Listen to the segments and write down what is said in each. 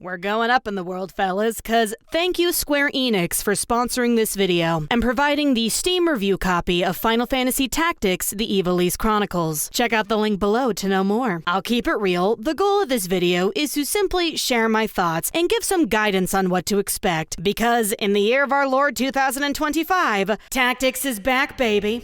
We're going up in the world, fellas, cause thank you Square Enix for sponsoring this video and providing the Steam review copy of Final Fantasy Tactics: The Ivalice Chronicles. Check out the link below to know more. I'll keep it real. The goal of this video is to simply share my thoughts and give some guidance on what to expect, because in the year of our Lord 2025, Tactics is back, baby.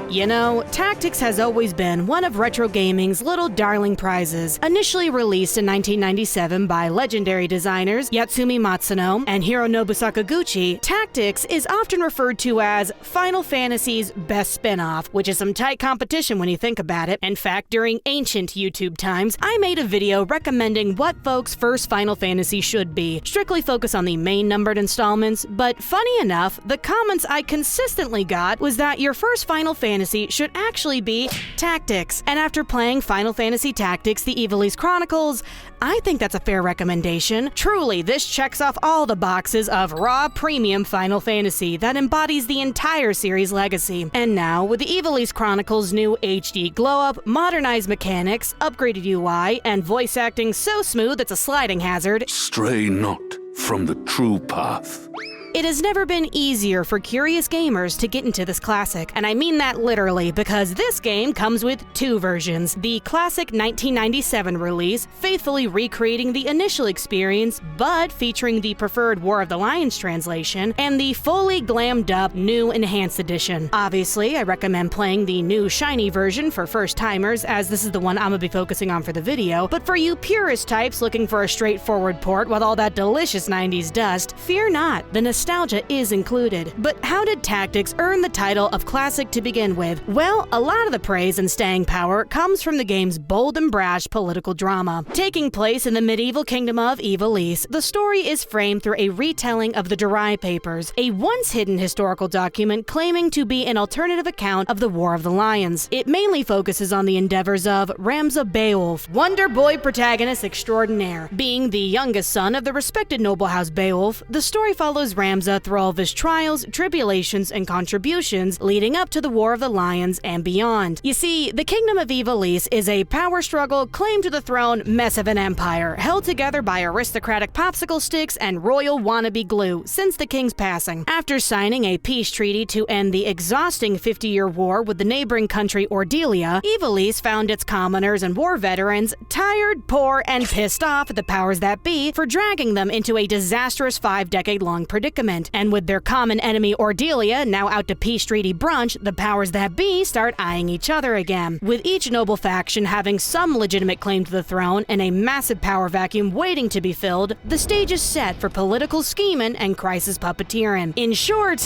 You know, Tactics has always been one of retro gaming's little darling prizes. Initially released in 1997 by legendary designers Yatsumi Matsuno and Hironobu Sakaguchi, Tactics is often referred to as Final Fantasy's best spin-off, which is some tight competition when you think about it. In fact, during ancient YouTube times, I made a video recommending what folks' first Final Fantasy should be, strictly focus on the main numbered installments, but funny enough, the comments I consistently got was that your first Final Fantasy should actually be Tactics. And after playing Final Fantasy Tactics: The Ivalice Chronicles, I think that's a fair recommendation. Truly, this checks off all the boxes of raw premium Final Fantasy that embodies the entire series' legacy. And now, with the Ivalice Chronicles' new HD glow-up, modernized mechanics, upgraded UI, and voice acting so smooth it's a sliding hazard, stray not from the true path. It has never been easier for curious gamers to get into this classic, and I mean that literally, because this game comes with two versions. The classic 1997 release, faithfully recreating the initial experience, but featuring the preferred War of the Lions translation, and the fully glammed up new enhanced edition. Obviously, I recommend playing the new shiny version for first-timers, as this is the one I'm gonna be focusing on for the video, but for you purist types looking for a straightforward port with all that delicious 90s dust, fear not, the nostalgia is included. But how did Tactics earn the title of classic to begin with? Well, a lot of the praise and staying power comes from the game's bold and brash political drama. Taking place in the medieval kingdom of Ivalice, the story is framed through a retelling of the Durai Papers, a once-hidden historical document claiming to be an alternative account of the War of the Lions. It mainly focuses on the endeavors of Ramza Beowulf, Wonder Boy protagonist extraordinaire. Being the youngest son of the respected noble house Beowulf, the story follows Ramza through all of his trials, tribulations, and contributions leading up to the War of the Lions and beyond. You see, the Kingdom of Ivalice is a power struggle, claim to the throne mess of an empire, held together by aristocratic popsicle sticks and royal wannabe glue since the king's passing. After signing a peace treaty to end the exhausting 50-year war with the neighboring country Ordelia, Ivalice found its commoners and war veterans tired, poor, and pissed off at the powers that be for dragging them into a disastrous 5-decade-long predicament. And with their common enemy Ordelia now out to peace treaty brunch, the powers that be start eyeing each other again. With each noble faction having some legitimate claim to the throne and a massive power vacuum waiting to be filled, the stage is set for political scheming and crisis puppeteering. In short,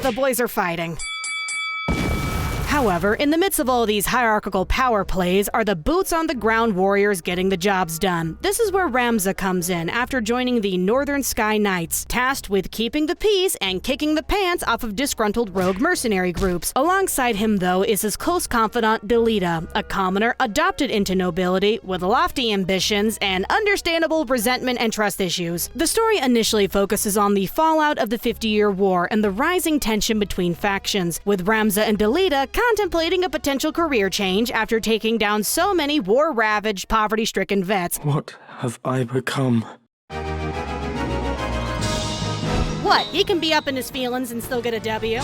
the boys are fighting. However, in the midst of all these hierarchical power plays are the boots-on-the-ground warriors getting the jobs done. This is where Ramza comes in after joining the Northern Sky Knights, tasked with keeping the peace and kicking the pants off of disgruntled rogue mercenary groups. Alongside him, though, is his close confidant Delita, a commoner adopted into nobility with lofty ambitions and understandable resentment and trust issues. The story initially focuses on the fallout of the 50-year war and the rising tension between factions, with Ramza and Delita contemplating a potential career change after taking down so many war-ravaged, poverty-stricken vets. What have I become? What? He can be up in his feelings and still get a W?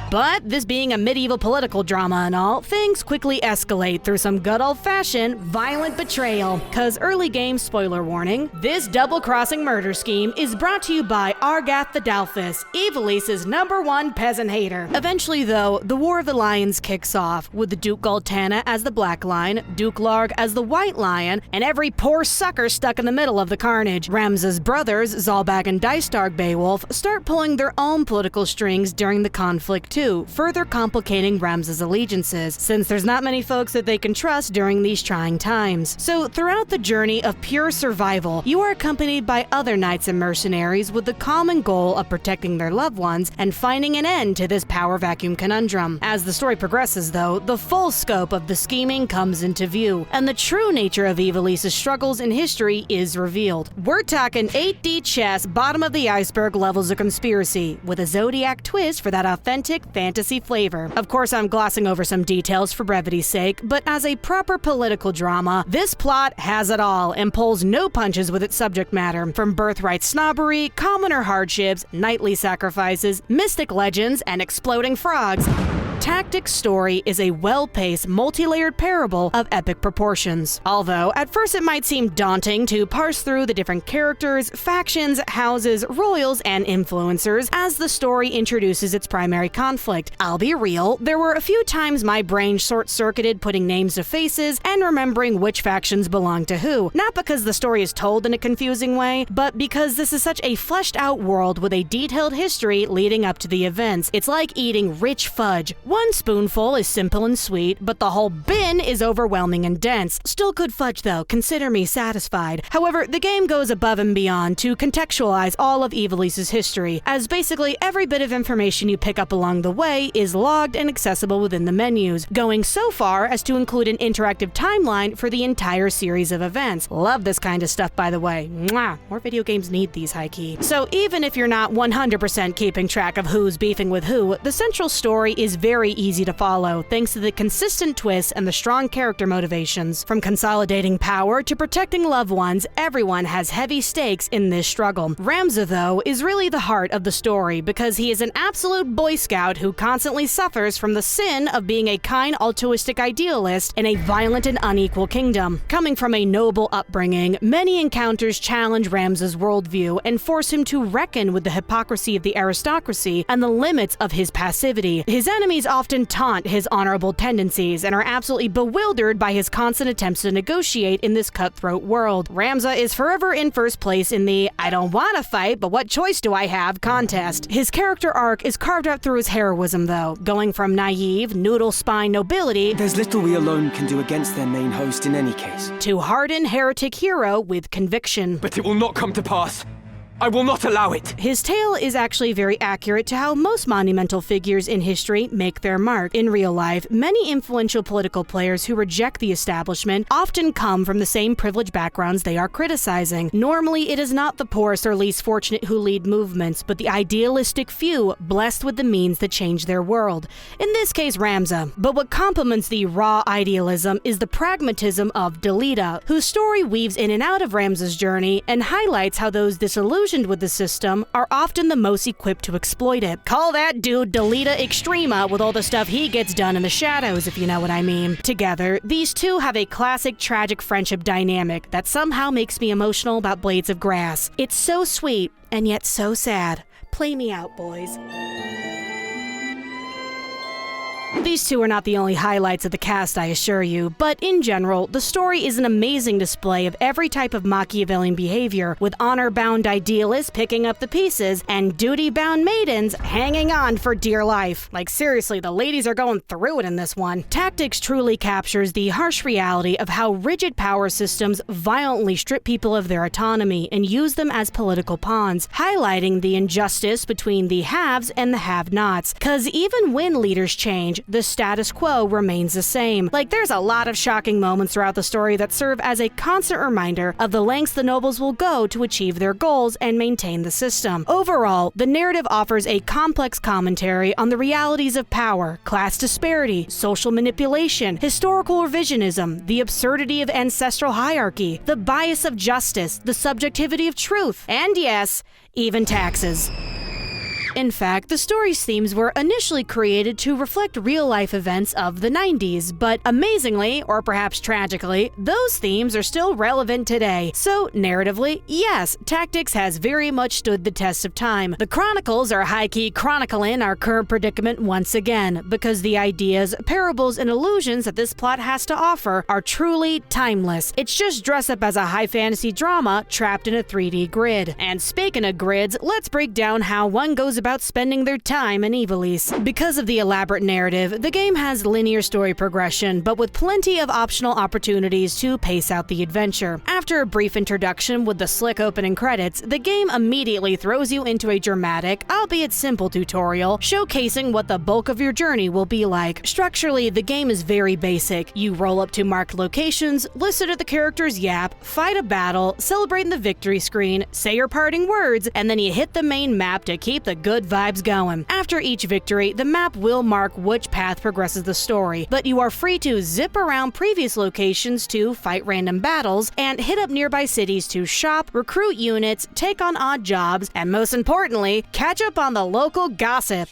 But this being a medieval political drama and all, things quickly escalate through some good old-fashioned violent betrayal. Cause early game spoiler warning, this double-crossing murder scheme is brought to you by Argath the Dalphus, Ivalice's #1 peasant hater. Eventually though, the War of the Lions kicks off, with the Duke Goltana as the Black Lion, Duke Larg as the White Lion, and every poor sucker stuck in the middle of the carnage. Ramza's brothers, Zalbag and Dystarg Beowulf, start pulling their own political strings during the conflict too, further complicating Ramza's allegiances, since there's not many folks that they can trust during these trying times. So throughout the journey of pure survival, you are accompanied by other knights and mercenaries with the common goal of protecting their loved ones and finding an end to this power vacuum conundrum. As the story progresses though, the full scope of the scheming comes into view, and the true nature of Ivalice's struggles in history is revealed. We're talking 8D chess, bottom of the iceberg levels of conspiracy, with a Zodiac twist for that authentic fantasy flavor. Of course, I'm glossing over some details for brevity's sake, but as a proper political drama, this plot has it all and pulls no punches with its subject matter. From birthright snobbery, commoner hardships, knightly sacrifices, mystic legends, and exploding frogs, Tactics' story is a well-paced, multi-layered parable of epic proportions. Although, at first it might seem daunting to parse through the different characters, factions, houses, royals, and influencers as the story introduces its primary conflict. I'll be real, there were a few times my brain short-circuited putting names to faces and remembering which factions belong to who. Not because the story is told in a confusing way, but because this is such a fleshed-out world with a detailed history leading up to the events. It's like eating rich fudge. One spoonful is simple and sweet, but the whole bin is overwhelming and dense. Still good fudge though, consider me satisfied. However, the game goes above and beyond to contextualize all of Ivalice's history, as basically every bit of information you pick up along the way is logged and accessible within the menus, going so far as to include an interactive timeline for the entire series of events. Love this kind of stuff, by the way. Mwah! More video games need these, high-key. So even if you're not 100% keeping track of who's beefing with who, the central story is very easy to follow thanks to the consistent twists and the strong character motivations. From consolidating power to protecting loved ones, everyone has heavy stakes in this struggle. Ramza, though, is really the heart of the story because he is an absolute Boy Scout who constantly suffers from the sin of being a kind, altruistic idealist in a violent and unequal kingdom. Coming from a noble upbringing, many encounters challenge Ramza's worldview and force him to reckon with the hypocrisy of the aristocracy and the limits of his passivity. His enemies often taunt his honorable tendencies and are absolutely bewildered by his constant attempts to negotiate in this cutthroat world. Ramza is forever in first place in the "I don't want to fight, but what choice do I have" contest. His character arc is carved out through his heroism, though, going from naive, noodle-spine nobility There's little we alone can do against their main host in any case. to hardened heretic hero with conviction. But it will not come to pass. I will not allow it. His tale is actually very accurate to how most monumental figures in history make their mark. In real life, many influential political players who reject the establishment often come from the same privileged backgrounds they are criticizing. Normally, it is not the poorest or least fortunate who lead movements, but the idealistic few blessed with the means to change their world. In this case, Ramza. But what complements the raw idealism is the pragmatism of Delita, whose story weaves in and out of Ramza's journey and highlights how those disillusioned with the system are often the most equipped to exploit it. Call that dude Delita Extrema with all the stuff he gets done in the shadows, if you know what I mean. Together, these two have a classic tragic friendship dynamic that somehow makes me emotional about Blades of Grass. It's so sweet and yet so sad. Play me out, boys. These two are not the only highlights of the cast, I assure you, but in general, the story is an amazing display of every type of Machiavellian behavior, with honor-bound idealists picking up the pieces and duty-bound maidens hanging on for dear life. Like seriously, the ladies are going through it in this one. Tactics truly captures the harsh reality of how rigid power systems violently strip people of their autonomy and use them as political pawns, highlighting the injustice between the haves and the have-nots. 'Cause even when leaders change, the status quo remains the same. Like, there's a lot of shocking moments throughout the story that serve as a constant reminder of the lengths the nobles will go to achieve their goals and maintain the system. Overall, the narrative offers a complex commentary on the realities of power, class disparity, social manipulation, historical revisionism, the absurdity of ancestral hierarchy, the bias of justice, the subjectivity of truth, and yes, even taxes. In fact, the story's themes were initially created to reflect real-life events of the 90s, but amazingly, or perhaps tragically, those themes are still relevant today. So, narratively, yes, Tactics has very much stood the test of time. The Chronicles are high-key chronicling our current predicament once again, because the ideas, parables, and illusions that this plot has to offer are truly timeless. It's just dressed up as a high fantasy drama trapped in a 3D grid. And speaking of grids, let's break down how one goes about spending their time in Ivalice. Because of the elaborate narrative, the game has linear story progression, but with plenty of optional opportunities to pace out the adventure. After a brief introduction with the slick opening credits, the game immediately throws you into a dramatic, albeit simple tutorial, showcasing what the bulk of your journey will be like. Structurally, the game is very basic. You roll up to marked locations, listen to the characters yap, fight a battle, celebrate in the victory screen, say your parting words, and then you hit the main map to keep the good good vibes going. After each victory, the map will mark which path progresses the story, but you are free to zip around previous locations to fight random battles and hit up nearby cities to shop, recruit units, take on odd jobs, and most importantly, catch up on the local gossip.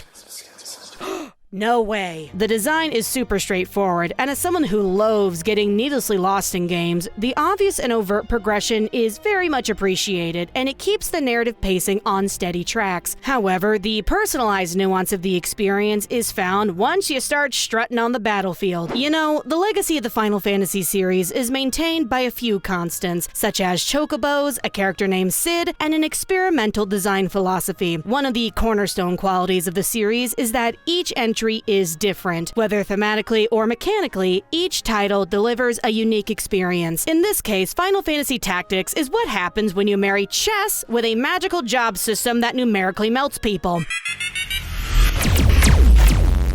No way. The design is super straightforward, and as someone who loathes getting needlessly lost in games, the obvious and overt progression is very much appreciated, and it keeps the narrative pacing on steady tracks. However, the personalized nuance of the experience is found once you start strutting on the battlefield. You know, the legacy of the Final Fantasy series is maintained by a few constants, such as chocobos, a character named Cid, and an experimental design philosophy. One of the cornerstone qualities of the series is that each entry is different. Whether thematically or mechanically, each title delivers a unique experience. In this case, Final Fantasy Tactics is what happens when you marry chess with a magical job system that numerically melts people.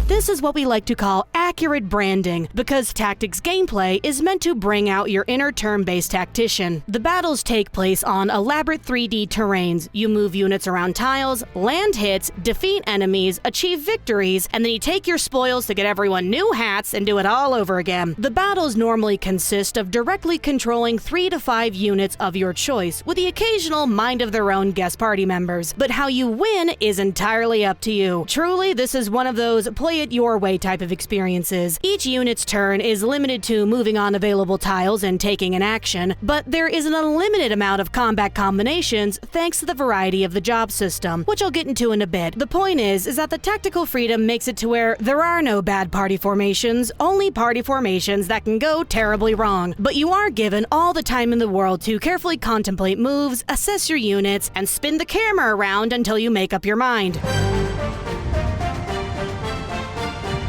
This is what we like to call accurate branding, because Tactics gameplay is meant to bring out your inner turn-based tactician. The battles take place on elaborate 3D terrains. You move units around tiles, land hits, defeat enemies, achieve victories, and then you take your spoils to get everyone new hats and do it all over again. The battles normally consist of directly controlling 3 to 5 units of your choice, with the occasional mind-of-their-own guest party members. But how you win is entirely up to you. Truly, this is one of those play it your way type of experiences. Each unit's turn is limited to moving on available tiles and taking an action, but there is an unlimited amount of combat combinations thanks to the variety of the job system, which I'll get into in a bit. The point is that the tactical freedom makes it to where there are no bad party formations, only party formations that can go terribly wrong. But you are given all the time in the world to carefully contemplate moves, assess your units, and spin the camera around until you make up your mind.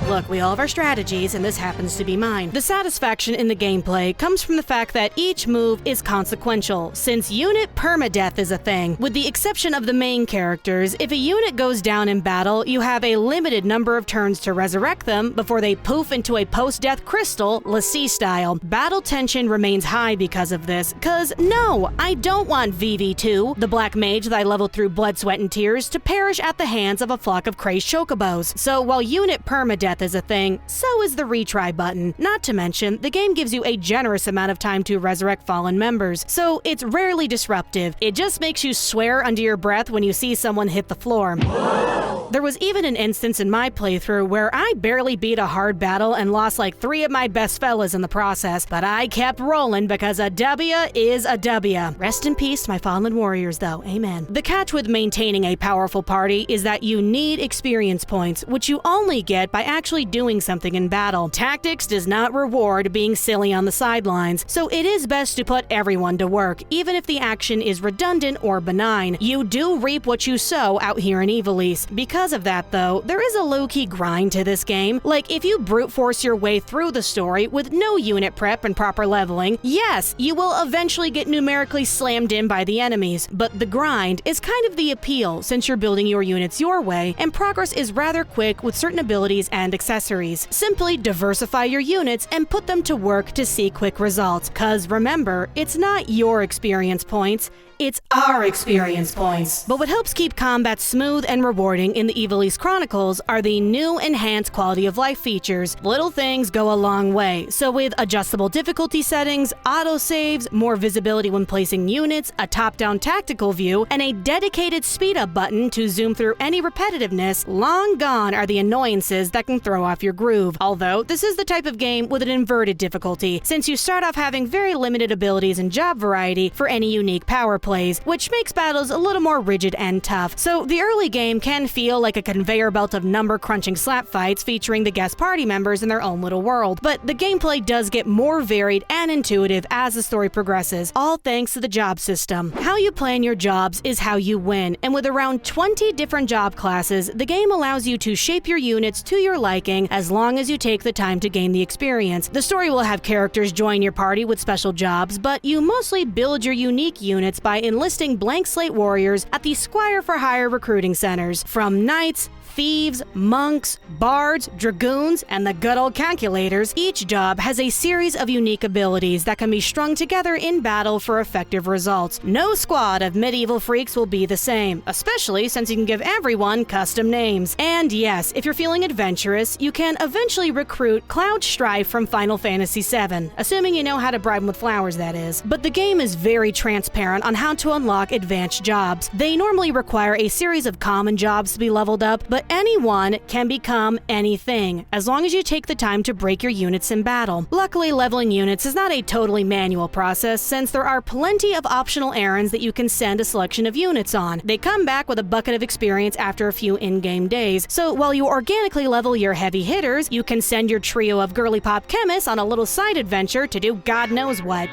Look, we all have our strategies, and this happens to be mine. The satisfaction in the gameplay comes from the fact that each move is consequential, since unit permadeath is a thing. With the exception of the main characters, if a unit goes down in battle, you have a limited number of turns to resurrect them before they poof into a post-death crystal, Lassie style. Battle tension remains high because of this, cause no, I don't want VV2, the black mage that I leveled through blood, sweat, and tears, to perish at the hands of a flock of crazed chocobos. So while unit permadeath is a thing, so is the retry button. Not to mention, the game gives you a generous amount of time to resurrect fallen members, so it's rarely disruptive. It just makes you swear under your breath when you see someone hit the floor. There was even an instance in my playthrough where I barely beat a hard battle and lost like 3 of my best fellas in the process, but I kept rolling because a W is a W. Rest in peace, my fallen warriors, though. Amen. The catch with maintaining a powerful party is that you need experience points, which you only get by actually doing something in battle. Tactics does not reward being silly on the sidelines, so it is best to put everyone to work, even if the action is redundant or benign. You do reap what you sow out here in Ivalice. Because of that, though, there is a low-key grind to this game. Like, if you brute force your way through the story with no unit prep and proper leveling, yes, you will eventually get numerically slammed in by the enemies, but the grind is kind of the appeal since you're building your units your way, and progress is rather quick with certain abilities and accessories. Simply diversify your units and put them to work to see quick results, cause remember, it's not your experience points, it's our experience points. But what helps keep combat smooth and rewarding in the Ivalice Chronicles are the new enhanced quality of life features. Little things go a long way, so with adjustable difficulty settings, autosaves, more visibility when placing units, a top-down tactical view, and a dedicated speed-up button to zoom through any repetitiveness, long gone are the annoyances that can throw off your groove. Although, this is the type of game with an inverted difficulty, since you start off having very limited abilities and job variety for any unique power plays, which makes battles a little more rigid and tough. So the early game can feel like a conveyor belt of number-crunching slap fights featuring the guest party members in their own little world, but the gameplay does get more varied and intuitive as the story progresses, all thanks to the job system. How you plan your jobs is how you win, and with around 20 different job classes, the game allows you to shape your units to your liking as long as you take the time to gain the experience. The story will have characters join your party with special jobs, but you mostly build your unique units by enlisting blank slate warriors at the Squire for Hire recruiting centers. From knights, thieves, monks, bards, dragoons, and the good old calculators, each job has a series of unique abilities that can be strung together in battle for effective results. No squad of medieval freaks will be the same, especially since you can give everyone custom names. And yes, if you're feeling adventurous, you can eventually recruit Cloud Strife from Final Fantasy VII, assuming you know how to bribe him with flowers, that is. But the game is very transparent on how to unlock advanced jobs. They normally require a series of common jobs to be leveled up, but anyone can become anything, as long as you take the time to break your units in battle. Luckily, leveling units is not a totally manual process, since there are plenty of optional errands that you can send a selection of units on. They come back with a bucket of experience after a few in-game days, so while you organically level your heavy hitters, you can send your trio of girly pop chemists on a little side adventure to do God knows what.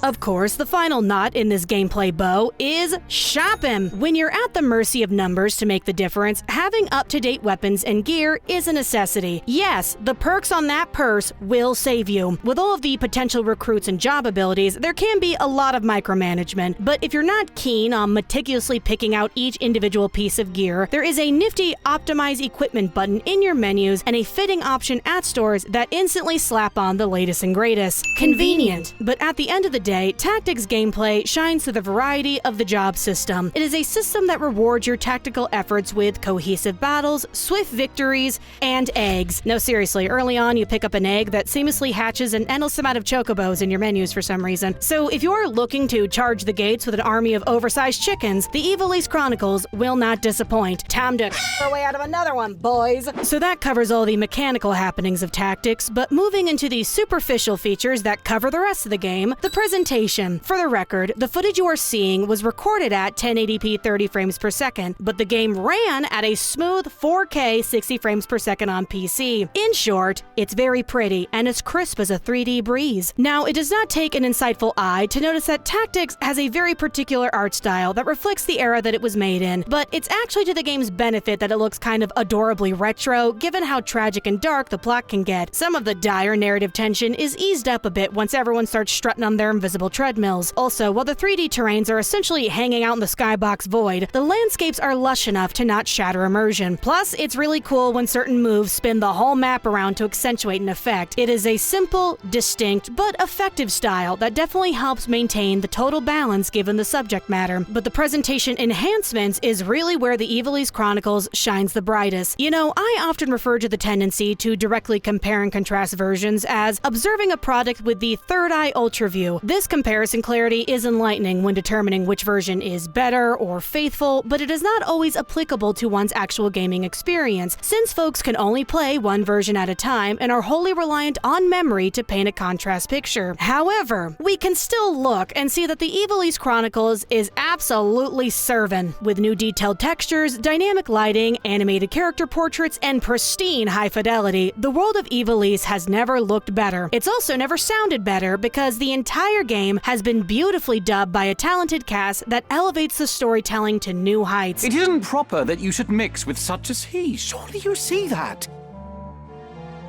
Of course, the final knot in this gameplay bow is shop him. When you're at the mercy of numbers to make the difference, having up-to-date weapons and gear is a necessity. Yes, the perks on that purse will save you. With all of the potential recruits and job abilities, there can be a lot of micromanagement, but if you're not keen on meticulously picking out each individual piece of gear, there is a nifty Optimize Equipment button in your menus and a fitting option at stores that instantly slap on the latest and greatest. Convenient, but at the end of the day, Tactics gameplay shines through the variety of the job system. It is a system that rewards your tactical efforts with cohesive battles, swift victories, and eggs. No, seriously, early on you pick up an egg that seamlessly hatches an endless amount of chocobos in your menus for some reason. So if you're looking to charge the gates with an army of oversized chickens, the Ivalice Chronicles will not disappoint. Time to our way out of another one, boys! So that covers all the mechanical happenings of Tactics, but moving into the superficial features that cover the rest of the game, the presentation. For the record, the footage you are seeing was recorded at 1080p 30 frames per second, but the game ran at a smooth 4K 60 frames per second on PC. In short, it's very pretty and as crisp as a 3D breeze. Now, it does not take an insightful eye to notice that Tactics has a very particular art style that reflects the era that it was made in, but it's actually to the game's benefit that it looks kind of adorably retro, given how tragic and dark the plot can get. Some of the dire narrative tension is eased up a bit once everyone starts strutting on their invisible treadmills. Also, while the 3D terrains are essentially hanging out in the skybox void, the landscapes are lush enough to not shatter immersion. Plus, it's really cool when certain moves spin the whole map around to accentuate an effect. It is a simple, distinct, but effective style that definitely helps maintain the total balance given the subject matter. But the presentation enhancements is really where the Ivalice Chronicles shines the brightest. You know, I often refer to the tendency to directly compare and contrast versions as observing a product with the third eye ultra view. This comparison clarity is enlightening when determining which version is better or faithful, but it is not always applicable to one's actual gaming experience, since folks can only play one version at a time and are wholly reliant on memory to paint a contrast picture. However, we can still look and see that the Ivalice Chronicles is absolutely serving, with new detailed textures, dynamic lighting, animated character portraits, and pristine high fidelity. The world of Ivalice has never looked better. It's also never sounded better because the entire game has been beautifully dubbed by a talented cast that elevates the storytelling to new heights. It isn't proper that you should mix with such as he. Surely you see that?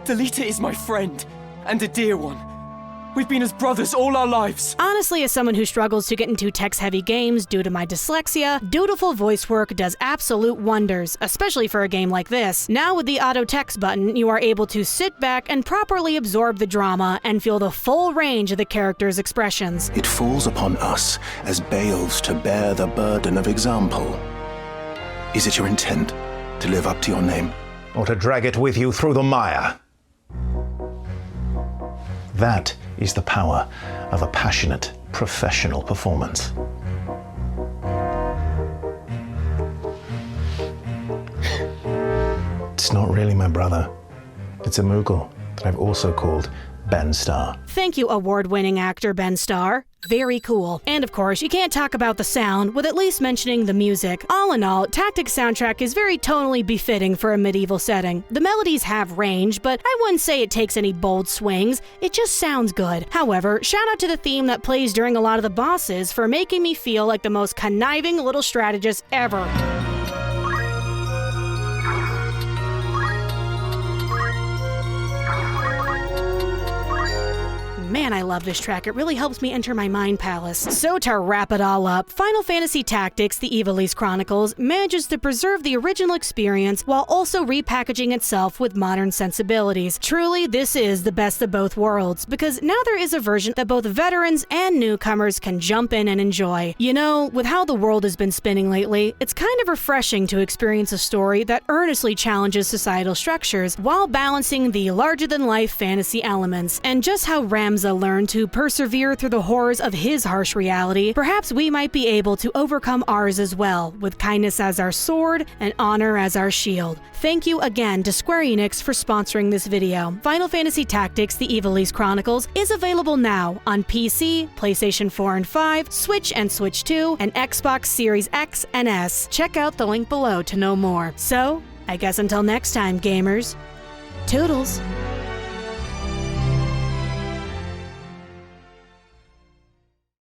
Delita is my friend, and a dear one. We've been as brothers all our lives. Honestly, as someone who struggles to get into text-heavy games due to my dyslexia, dutiful voice work does absolute wonders, especially for a game like this. Now with the auto text button, you are able to sit back and properly absorb the drama and feel the full range of the characters' expressions. It falls upon us as Beowulfs to bear the burden of example. Is it your intent to live up to your name? Or to drag it with you through the mire? That is the power of a passionate, professional performance. It's not really my brother. It's a Moogle that I've also called Ben Starr. Thank you, award-winning actor Ben Starr. Very cool. And of course, you can't talk about the sound with at least mentioning the music. All in all, Tactics soundtrack is very tonally befitting for a medieval setting. The melodies have range, but I wouldn't say it takes any bold swings. It just sounds good. However, shout out to the theme that plays during a lot of the bosses for making me feel like the most conniving little strategist ever. man, I love this track. It really helps me enter my mind palace. So to wrap it all up, Final Fantasy Tactics: The Ivalice Chronicles manages to preserve the original experience while also repackaging itself with modern sensibilities. Truly, this is the best of both worlds, because now there is a version that both veterans and newcomers can jump in and enjoy. You know, with how the world has been spinning lately, it's kind of refreshing to experience a story that earnestly challenges societal structures while balancing the larger-than-life fantasy elements. And just how Ramza learned to persevere through the horrors of his harsh reality, perhaps we might be able to overcome ours as well, with kindness as our sword and honor as our shield. Thank you again to Square Enix for sponsoring this video. Final Fantasy Tactics: The Ivalice Chronicles is available now on PC, PlayStation 4 and 5, Switch and Switch 2, and Xbox Series X and S. Check out the link below to know more. So, I guess until next time, gamers, toodles!